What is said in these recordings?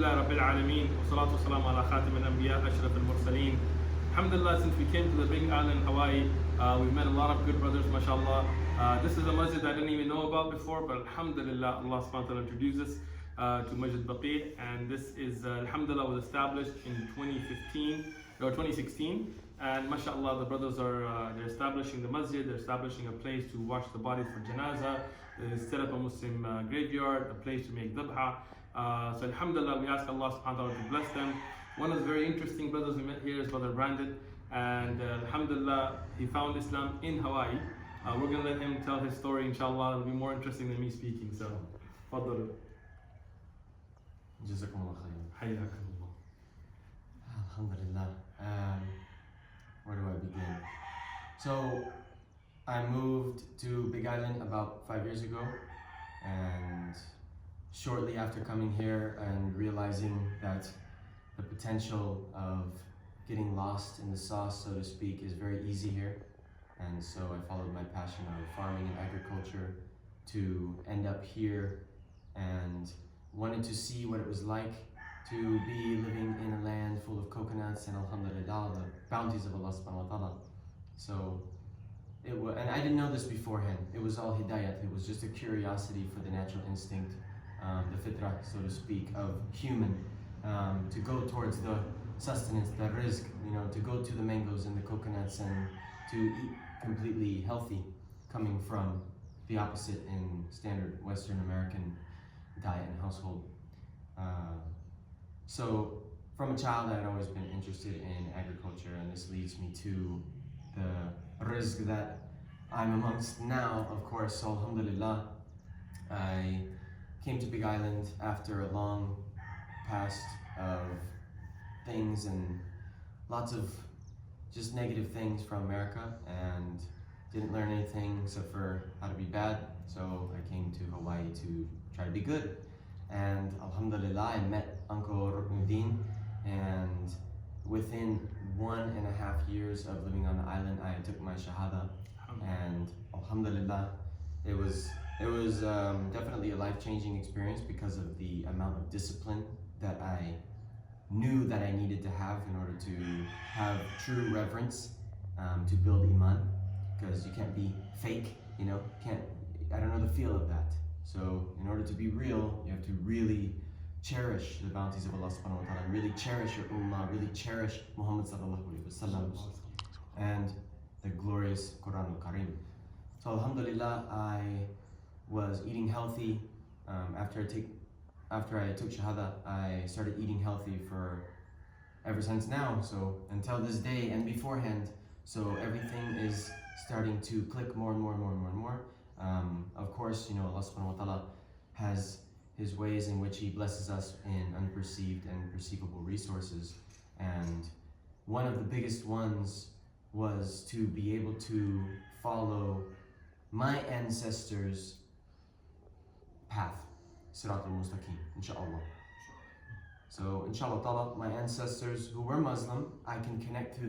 Alhamdulillah Rabbil Alameen, wa salatu wa salam ala khatim al-anbiya, ashraf al-mursaleen. Alhamdulillah, since we came to the big island, Hawaii, we've met a lot of good brothers, mashallah. This is a masjid I didn't even know about before, but alhamdulillah, Allah subhanahu wa ta'ala introduced us to Masjid Baqi, and this is, alhamdulillah, was established in 2015 or 2016. And mashallah, the brothers are they're establishing the masjid, they're establishing a place to wash the bodies for janazah, they set up a Muslim graveyard, a place to make dhabha. So alhamdulillah, we ask Allah subhanahu wa ta'ala to bless them. One of the very interesting brothers we met here is Brother Brandon, and alhamdulillah, he found Islam in Hawaii. We're going to let him tell his story, inshallah. It'll be more interesting than me speaking, so fadl. Jazakumullah khairan. Hayyakumullah. Alhamdulillah. Where do I begin? So, I moved to Big Island about 5 years ago, and shortly after coming here and realizing that the potential of getting lost in the sauce, so to speak, is very easy here. And so I followed my passion of farming and agriculture to end up here, and wanted to see what it was like to be living in a land full of coconuts and alhamdulillah, the bounties of Allah subhanahu wa ta'ala. So it was, and I didn't know this beforehand, it was all hidayat, it was just a curiosity for the natural instinct, the fitrah, so to speak, of human, to go towards the sustenance, the rizq, to go to the mangoes and the coconuts and to eat completely healthy, coming from the opposite in standard Western American diet and household. So from a child, I'd always been interested in agriculture, and this leads me to the rizq that I'm amongst now, of course. So alhamdulillah, I came to Big Island after a long past of things and lots of just negative things from America, and didn't learn anything except for how to be bad. So I came to Hawaii to try to be good. And alhamdulillah, I met Uncle Ruknuddin, and within 1.5 years of living on the island, I took my shahada, and alhamdulillah, it was definitely a life-changing experience because of the amount of discipline that I knew that I needed to have in order to have true reverence, to build iman, because you can't be fake, I don't know the feel of that. So in order to be real, you have to really cherish the bounties of Allah subhanahu wa ta'ala, really cherish your ummah, really cherish Muhammad sallallahu alayhi wa sallam and the glorious Quran al-Karim. So alhamdulillah, I was eating healthy. After I took shahada, I started eating healthy for ever since now, so until this day and beforehand. So everything is starting to click more and more and more and more and more. Of course, Allah subhanahu wa ta'ala has His ways in which He blesses us in unperceived and perceivable resources. And one of the biggest ones was to be able to follow my ancestors' path, Sirat al-Mustaqim, inshallah. So, inshallah ta'ala, my ancestors who were Muslim, I can connect to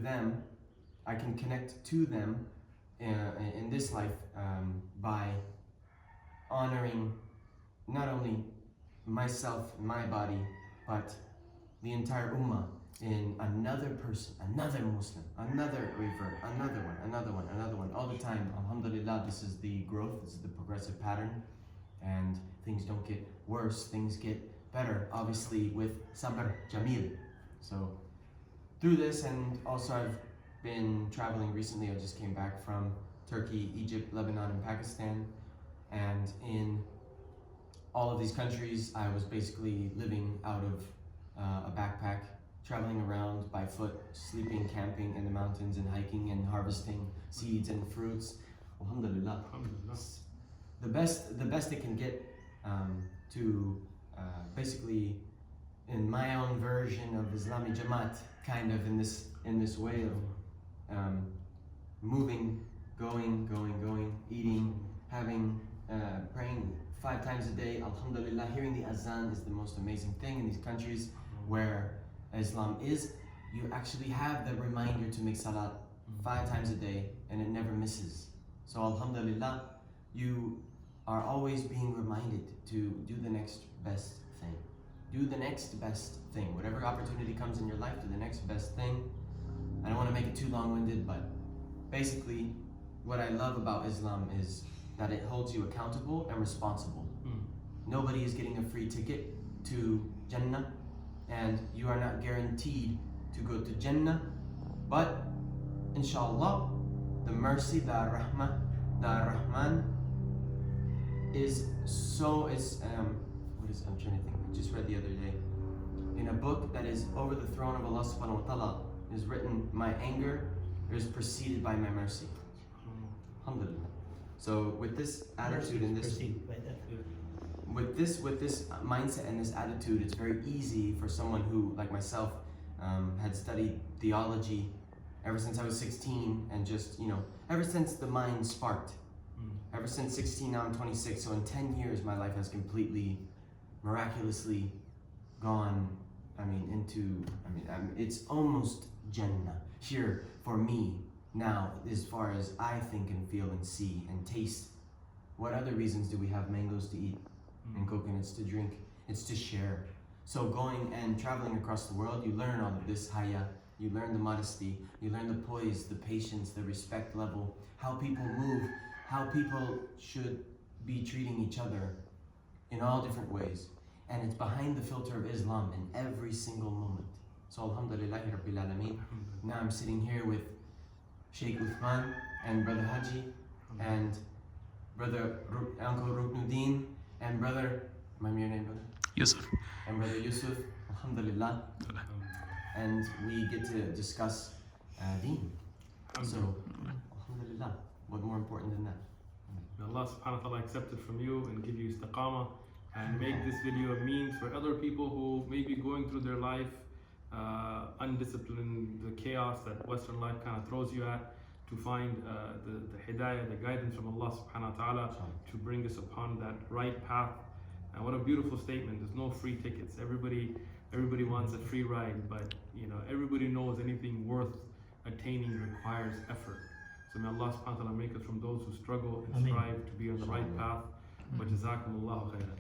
them in this life by honoring not only myself and my body, but the entire ummah in another person, another Muslim, another revert, another one, all the time. Alhamdulillah, this is the growth, this is the progressive pattern, and things don't get worse, things get better, obviously with sabr, jamil. So through this, and also I've been traveling recently. I just came back from Turkey, Egypt, Lebanon, and Pakistan, and in all of these countries I was basically living out of a backpack, traveling around by foot, sleeping, camping in the mountains, and hiking and harvesting seeds and fruits. Alhamdulillah. The best it can get, to basically, in my own version of Islamic Jamaat, kind of in this way of moving, going, eating, having, praying 5 times a day. Alhamdulillah, hearing the azan is the most amazing thing in these countries where Islam is. You actually have the reminder to make salat 5 times a day, and it never misses. So alhamdulillah, you are always being reminded to do the next best thing. do the next best thing. Whatever opportunity comes in your life, do the next best thing. I don't want to make it too long-winded, but basically what I love about Islam is that it holds you accountable and responsible. Nobody is getting a free ticket to Jannah, and you are not guaranteed to go to Jannah, but inshallah, the mercy, the rahmah, the rahman is so, I'm trying to think, I just read the other day, in a book that is over the throne of Allah subhanahu wa ta'ala, is written, my anger is preceded by my mercy. Alhamdulillah. So with this attitude and this, with this mindset and this attitude, it's very easy for someone who, like myself, had studied theology ever since I was 16, and just, ever since the mind sparked. Ever since 16, now I'm 26, so in 10 years my life has completely, miraculously gone, it's almost Jannah here for me now, as far as I think and feel and see and taste. What other reasons do we have mangoes to eat and coconuts to drink? It's to share. So going and traveling across the world, you learn all of this haya, you learn the modesty, you learn the poise, the patience, the respect level, how people move, how people should be treating each other in all different ways. And it's behind the filter of Islam in every single moment. So alhamdulillahi rabbil alameen. Now I'm sitting here with Sheikh Uthman and Brother Haji and Uncle Ruknuddin and Brother, remind me your name, brother? Yusuf. And Brother Yusuf, alhamdulillah. And we get to discuss deen. So, alhamdulillah, what more important than that? May Allah subhanahu wa ta'ala accept it from you and give you istiqamah, and make this video a means for other people who may be going through their life undisciplined, the chaos that Western life kind of throws you at, to find the hidayah, the guidance from Allah subhanahu wa ta'ala to bring us upon that right path. And what a beautiful statement. There's no free tickets. Everybody wants a free ride, but everybody knows anything worth attaining requires effort. So may Allah subhanahu wa ta'ala make us from those who struggle and strive to be on the right path. Wa jazakumullahu khairan.